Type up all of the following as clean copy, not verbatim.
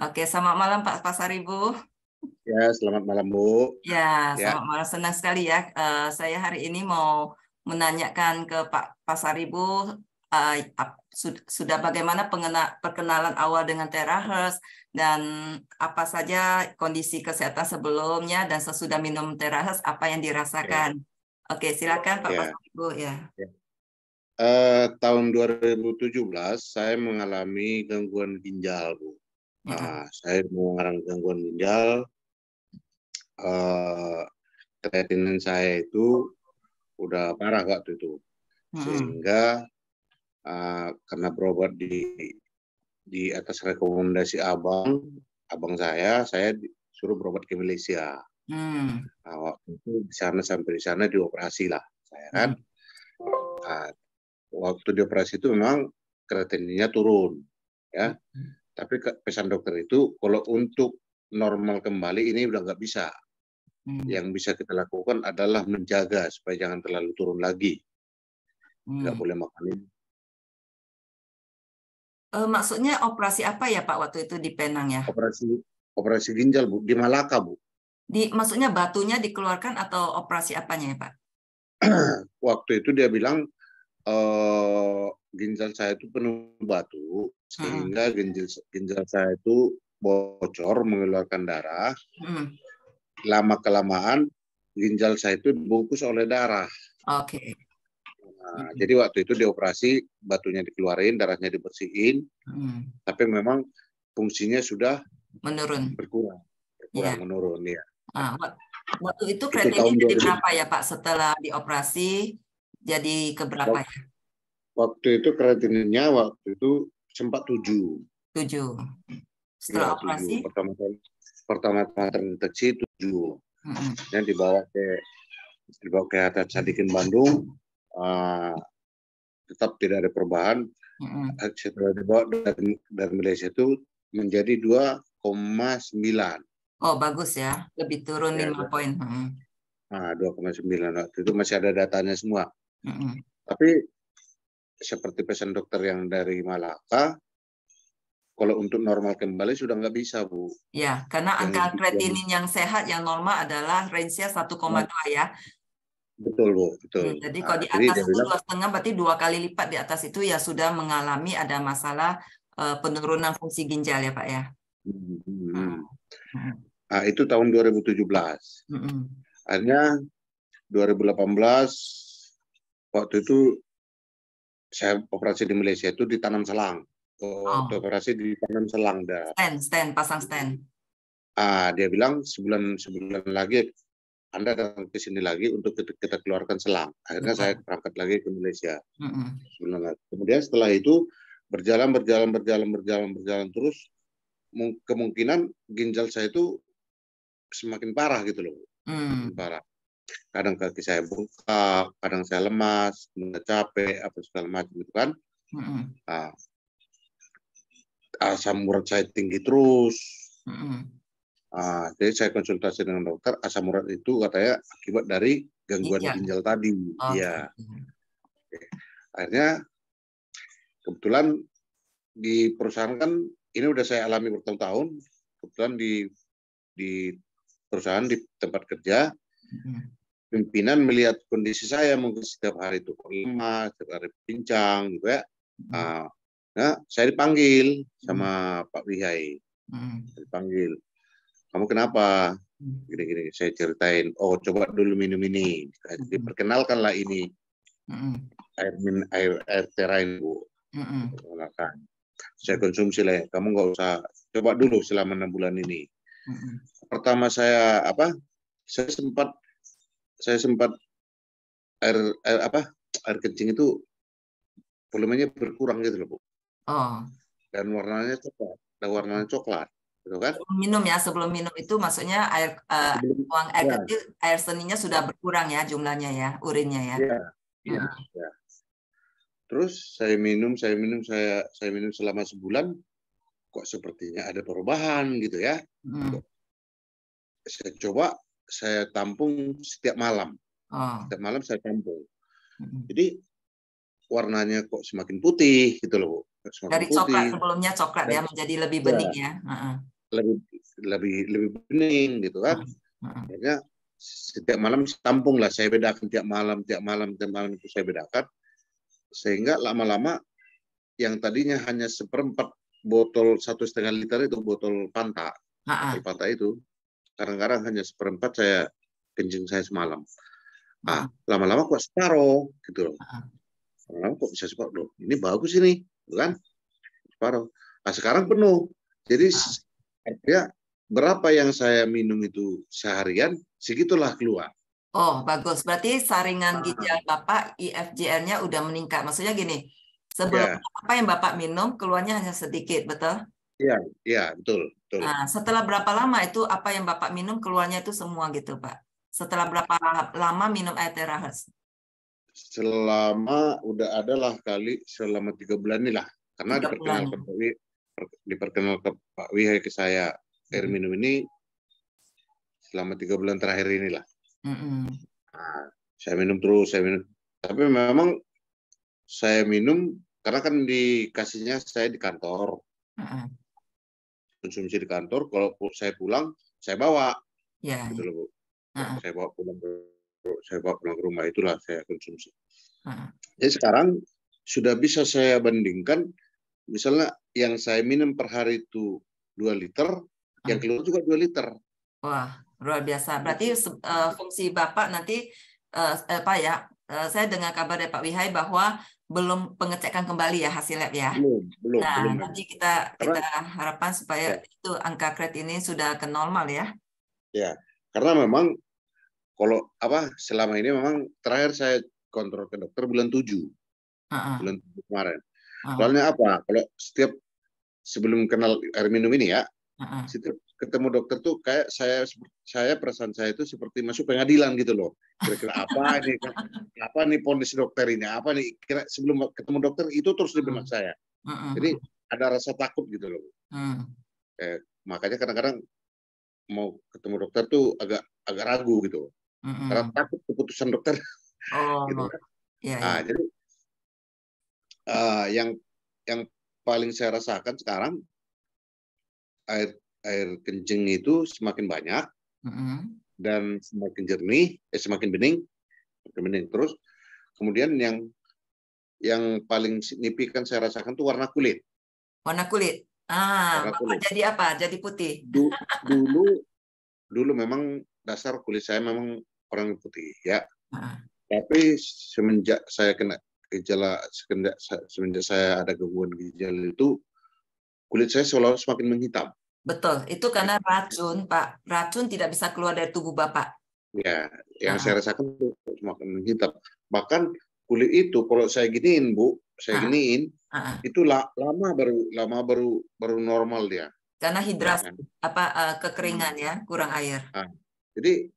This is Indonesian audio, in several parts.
Oke, selamat malam Pak Pasaribu. Ya, selamat malam Bu. Ya, Ya, selamat malam. Senang sekali ya. Saya hari ini mau menanyakan ke Pak Pasaribu, sudah bagaimana perkenalan awal dengan teraherb dan apa saja kondisi kesehatan sebelumnya dan sesudah minum teraherb apa yang ya, dirasakan. Oke, silakan Pak ya. Pasaribu ya. Ya. Tahun 2017 saya mengalami gangguan ginjal, Bu. Ya. Saya mengalami gangguan ginjal. eh, Kreatinin saya itu udah parah waktu itu, Mm-mm. sehingga karena berobat di atas rekomendasi abang saya disuruh berobat ke Malaysia. Hmm. Nah, waktu itu di sana sampai di sana dioperasi lah saya kan. Hmm. Nah, waktu dioperasi itu memang kreatininnya turun, ya. Tapi pesan dokter itu kalau untuk normal kembali ini udah nggak bisa. Hmm. Yang bisa kita lakukan adalah menjaga supaya jangan terlalu turun lagi. Nggak Hmm. boleh makan ini. Maksudnya operasi apa ya Pak waktu itu di Penang ya? Operasi ginjal Bu di Malaka Bu. Maksudnya batunya dikeluarkan atau operasi apanya ya Pak? Waktu itu dia bilang ginjal saya itu penuh batu Mm-mm. sehingga ginjal saya itu bocor mengeluarkan darah. Mm. Lama kelamaan ginjal saya itu dibungkus oleh darah. Oke. Nah, Mm. jadi waktu itu dioperasi, batunya dikeluarin, darahnya dibersihin, Mm. tapi memang fungsinya sudah Menurun. berkurang Ya. menurun ya. Ah, waktu itu Itu kreatinine tahun jadi 2000. berapa ya Pak setelah dioperasi jadi keberapa ya? Waktu itu kreatininnya waktu itu sempat 7. 7. Ya, Setelah 7. operasi? Pertama terdeteksi 7. Mm-mm. Dan dibawa ke atas Sadikin Bandung, tetap tidak ada perubahan. Mm-mm. Setelah dibawa dari Malaysia itu menjadi 2,9. Oh bagus ya, lebih turun Ya, 5 poin. Mm-mm. 2,9 waktu itu masih ada datanya semua. Mm-mm. Tapi seperti pesan dokter yang dari Malaka, kalau untuk normal kembali sudah nggak bisa, Bu. Ya, karena Yang, angka yang kreatinin yang sehat, yang normal adalah range-nya 1,2 ya. betul, Bu, betul. Jadi kalau Nah, di jadi atas dia itu bilang, 2,5 berarti 2 kali lipat di atas itu ya sudah mengalami ada masalah penurunan fungsi ginjal ya Pak ya. hmm, hmm, Hmm. hmm. Hmm. Nah, itu tahun 2017. Hmm. Akhirnya 2018 waktu itu saya operasi di Malaysia itu ditanam selang. Waktu Oh, operasi ditanam selang dah. pasang stand. Dia bilang sebulan lagi Anda datang ke sini lagi untuk kita keluarkan selang. Akhirnya saya Betul. berangkat lagi ke Malaysia. Hmm. Sebulan lagi. Kemudian setelah itu berjalan terus, kemungkinan ginjal saya itu semakin parah gitu loh. Hmm. Semakin parah. Kadang kaki saya bengkak, kadang saya lemas, capek, apa segala macam gitu kan. Hmm. Nah, asam urat saya tinggi terus. Hmm. Jadi saya konsultasi dengan dokter, asam urat itu katanya akibat dari gangguan Ginjal. ginjal tadi. Oke. Iya. Akhirnya kebetulan di perusahaan kan ini udah saya alami bertahun-tahun. Kebetulan di perusahaan di tempat kerja, Hmm. pimpinan melihat kondisi saya mungkin setiap hari itu lemah, setiap hari pincang gitu ya. Nah, saya dipanggil sama Pak Wihai. Hmm. Dipanggil, kamu kenapa? Gini-gini, saya ceritain. Oh, coba dulu minum ini. Diperkenalkanlah ini Hmm. air terain, Bu. Hmm. Perkenalkan. Saya konsumsi lah. Kamu nggak usah. Coba dulu selama 6 bulan ini. Hmm. Pertama saya sempat air kencing itu volumenya berkurang gitu loh, Bu. Oh. Dan warnanya coklat, gitu kan? Sebelum minum itu maksudnya buang air Ya, kecil, air seninya sudah berkurang ya jumlahnya ya, urinnya ya. ya, ya, Mm-mm. ya. Terus saya minum selama sebulan, kok sepertinya ada perubahan gitu ya. Mm. Saya coba, saya tampung setiap malam. Oh. Setiap malam saya tampung. Mm-mm. Jadi warnanya kok semakin putih gitu loh, Bu. semakin Dari putih. coklat, sebelumnya coklat Dan, ya, menjadi lebih ya, bening ya. lebih bening gitu kan. Akhirnya setiap malam tampung lah, saya bedakan tiap malam itu saya bedakan, sehingga lama-lama yang tadinya hanya seperempat botol 1,5 liter itu botol Fanta itu kadang-kadang hanya seperempat saya kencing saya semalam. Lama-lama kok separuh gitu loh. Lama-lama kok bisa separuh loh. Ini bagus ini, kan? Separuh. Nah, sekarang penuh. Jadi artinya berapa yang saya minum itu seharian, segitulah keluar. Oh, bagus. Berarti saringan ginjal Bapak, IFJR-nya udah meningkat. Maksudnya gini, sebelum apa yang Bapak minum, keluarnya hanya sedikit, betul? Iya, betul. Nah, setelah berapa lama itu apa yang Bapak minum, keluarnya itu semua gitu, Pak? Setelah berapa lama minum air Teraherz? Selama udah ada lah kali selama 3 bulan nih lah. Karena 3 bulan. diperkenalkan Pak Wihai ke saya air minum ini selama 3 bulan terakhir inilah. Nah, saya minum terus, tapi memang saya minum karena kan dikasihnya saya di kantor, konsumsi di kantor. Kalau saya pulang saya bawa, gitu loh Bu. Saya bawa pulang ke rumah, itulah saya konsumsi. Jadi sekarang sudah bisa saya bandingkan, misalnya yang saya minum per hari itu 2 liter, yang keluar juga 2 liter. Wah, luar biasa. Berarti fungsi Bapak nanti saya dengar kabar dari Pak Wihai bahwa belum pengecekan kembali ya hasil lab ya. Belum. Nanti kita harapkan supaya itu angka kreatinin sudah ke normal ya. Ya, karena memang kalau selama ini memang terakhir saya kontrol ke dokter bulan 7. Bulan 7 kemarin. Soalnya apa? Kalau sebelum kenal air minum ini ya, setiap ketemu dokter tuh kayak saya perasaan saya itu seperti masuk pengadilan gitu loh. Kira-kira apa nih vonis dokter ini, apa nih kira sebelum ketemu dokter itu terus di benak saya. Jadi ada rasa takut gitu loh. Makanya kadang-kadang mau ketemu dokter tuh agak ragu gitu. Karena takut keputusan dokter. Gitu kan. Jadi yang paling saya rasakan sekarang air kencing itu semakin banyak dan semakin jernih, semakin bening terus. Kemudian yang paling signifikan saya rasakan tuh warna kulit. Warna kulit. Bapak jadi apa? Jadi putih. Dulu memang dasar kulit saya memang orang putih ya. Tapi semenjak saya kena gejala, semenjak saya ada gangguan ginjal itu, kulit saya seolah semakin menghitam. Betul, itu karena racun, Pak. Racun tidak bisa keluar dari tubuh Bapak. Ya, yang saya rasakan itu semakin menghitam. Bahkan kulit itu kalau saya giniin, Bu, itu lama baru normal dia. Karena hidrasi, kekeringan ya, kurang air. Jadi,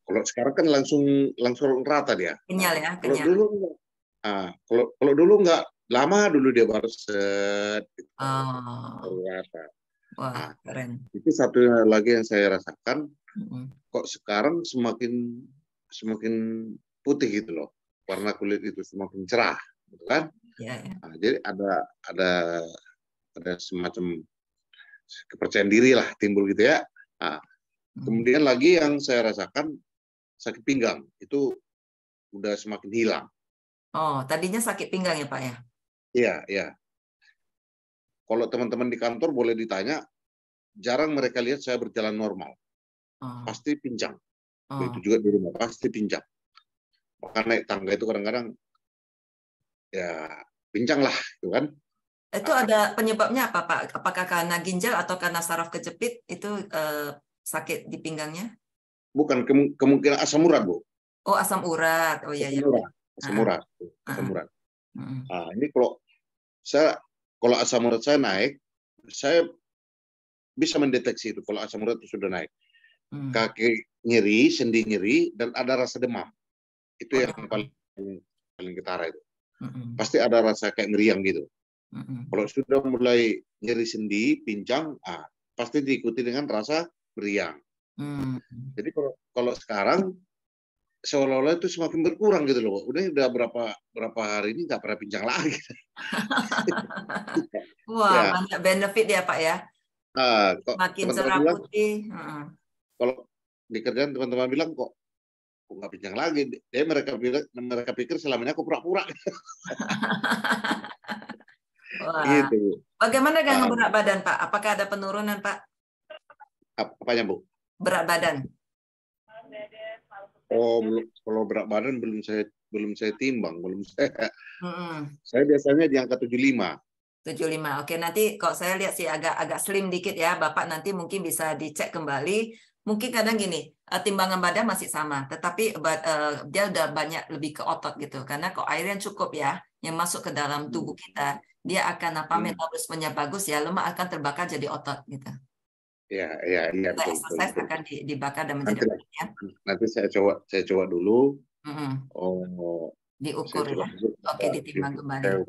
kalau sekarang kan langsung rata dia. Kenyal ya, kenyal. Kalau dulu enggak, lama dulu dia baru set. Gitu. Baru rata. Wah, keren. Itu satu lagi yang saya rasakan, kok sekarang semakin putih gitu loh, warna kulit itu semakin cerah, gitu kan? Jadi ada semacam kepercayaan diri lah timbul gitu ya. Kemudian lagi yang saya rasakan sakit pinggang itu udah semakin hilang. Oh, tadinya sakit pinggang ya Pak ya? Iya. Kalau teman-teman di kantor boleh ditanya, jarang mereka lihat saya berjalan normal. Pasti pincang. Begitu juga di rumah, pasti pincang. Bahkan naik tangga itu kadang-kadang ya pincang lah, gitu kan. Itu ada penyebabnya apa Pak? Apakah karena ginjal atau karena saraf kejepit itu sakit di pinggangnya? Bukan, kemungkinan asam urat, Bu. Oh, asam urat. Oh iya. Asam urat. Ini kalau asam urat saya naik, saya bisa mendeteksi itu kalau asam urat itu sudah naik. Kaki nyeri, sendi nyeri, dan ada rasa demam. Itu yang paling ketara itu. Pasti ada rasa kayak meriang gitu. Kalau sudah mulai nyeri sendi, pincang, pasti diikuti dengan rasa meriang. Jadi kalau sekarang seolah-olah itu semakin berkurang gitu loh. Udah berapa hari ini nggak pernah pincang lagi. Wah, Ya. banyak benefit ya Pak ya. Makin cerah putih. Kalau di kerjaan teman-teman bilang kok nggak pincang lagi. Mereka pikir selama ini aku pura-pura. Wah. Gitu. Bagaimana dengan berat badan Pak? Apakah ada penurunan Pak? Apanya Bu? Berat badan. Oh, kalau berat badan belum saya timbang, saya biasanya di angka 75. 75. Oke, nanti kok saya lihat sih agak slim dikit ya, Bapak nanti mungkin bisa dicek kembali. Mungkin kadang gini, timbangan badan masih sama, tetapi dia udah banyak lebih ke otot gitu. Karena kok air yang cukup ya, yang masuk ke dalam tubuh kita, dia akan metabolismenya bagus ya, lemak akan terbakar jadi otot gitu. Iya, betul. Exercise akan dibakar dan menjadi otot ya. Nanti saya coba dulu. Diukur ya. Oke, ditimbang kembali.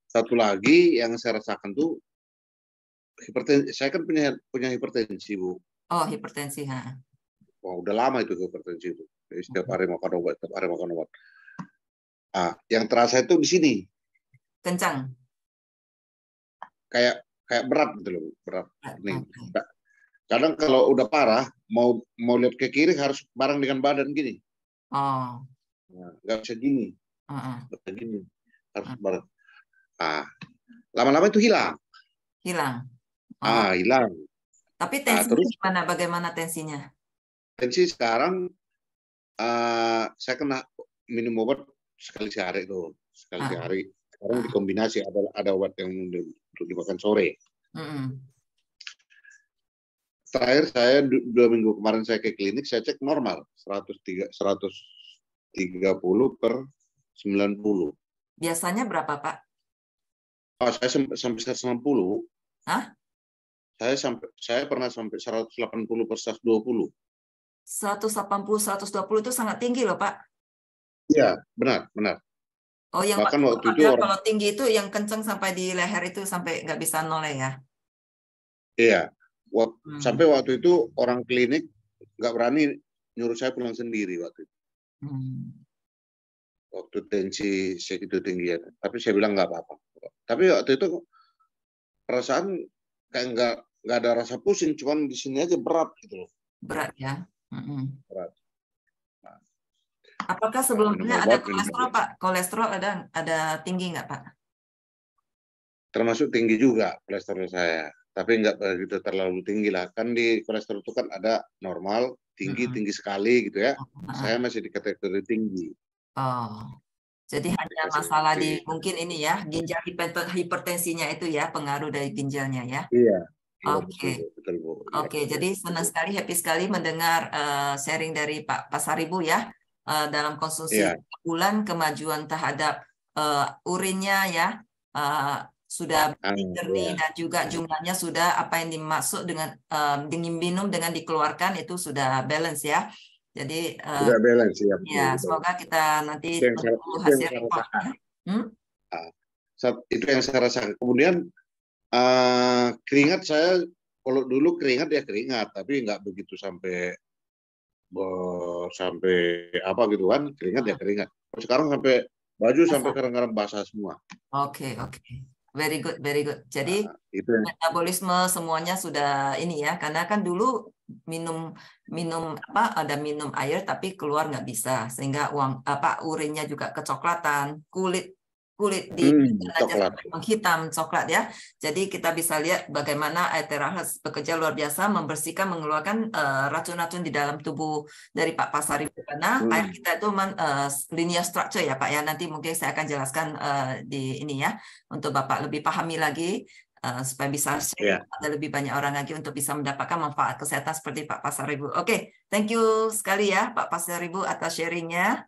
Satu lagi yang saya rasakan tuh hipertensi. Saya kan punya hipertensi Bu. Oh, hipertensi ha. Wah, udah lama itu hipertensi itu. Jadi setiap hari makan obat, yang terasa itu di sini. Kencang. Kayak berat gitu loh, berat. Nih. Kadang kalau udah parah, mau lihat ke kiri harus bareng dengan badan gini. Oh. Nggak bisa gini. Gini. Harus bareng. Lama-lama itu hilang. Hilang. Hilang. Tapi tensinya gimana? Bagaimana tensinya? Tensi sekarang saya kena minum obat sekali sehari tuh, sekali sehari. Sekarang dikombinasi ada obat yang untuk dimakan sore. Terakhir saya 2 minggu kemarin saya ke klinik, saya cek normal 130/90. Biasanya berapa Pak? Saya sampai 160. Hah? Saya pernah sampai 180/120. 180/120 itu sangat tinggi loh Pak. Iya, benar. Oh, yang bahkan waktu itu kalau tinggi itu yang kenceng sampai di leher itu sampai nggak bisa noleh ya? Iya. Sampai waktu itu orang klinik nggak berani nyuruh saya pulang sendiri waktu itu. Waktu tensi segitu tinggi ya. Tapi saya bilang nggak apa-apa. Tapi waktu itu perasaan kayak nggak ada rasa pusing, cuman di sini aja berat gitu loh. Berat ya. Berat. Apakah sebelumnya ada kolesterol Pak? Kolesterol ada tinggi nggak Pak? Termasuk tinggi juga kolesterol saya. Tapi nggak begitu terlalu tinggi lah. Kan di kolesterol itu kan ada normal, tinggi sekali gitu ya. Saya masih di kategori tinggi. Oh, jadi hanya masalah di mungkin ini ya, ginjal hipertensinya itu ya, pengaruh dari ginjalnya ya. Iya. Oke. Betul, Bu. Oke, jadi senang sekali, happy sekali mendengar sharing dari Pak Pasaribu ya. Dalam konsumsi bulan, kemajuan terhadap urinnya ya. Sudah jernih dan juga jumlahnya sudah apa yang dimaksud dengan minum dengan dikeluarkan itu sudah balance ya. Jadi sudah balance ya. Semoga kita nanti tunggu hasil reportnya. Itu yang saya rasakan. Kemudian keringat saya kalau dulu keringat ya keringat, tapi nggak begitu sampai apa gitu kan, keringat ya keringat. Sekarang sampai baju sampai kadang-kadang basah semua. Oke. Very good. Jadi metabolisme semuanya sudah ini ya, karena kan dulu minum ada minum air tapi keluar nggak bisa, sehingga urinnya juga kecoklatan, kulit di hitam coklat ya. Jadi kita bisa lihat bagaimana air Teraherz bekerja luar biasa membersihkan, mengeluarkan racun-racun di dalam tubuh dari Pak Pasaribu, karena air kita itu linear structure ya Pak ya. Nanti mungkin saya akan jelaskan di ini ya, untuk Bapak lebih pahami lagi supaya bisa share ada lebih banyak orang lagi untuk bisa mendapatkan manfaat kesehatan seperti Pak Pasaribu. Oke, thank you sekali ya Pak Pasaribu atas sharingnya.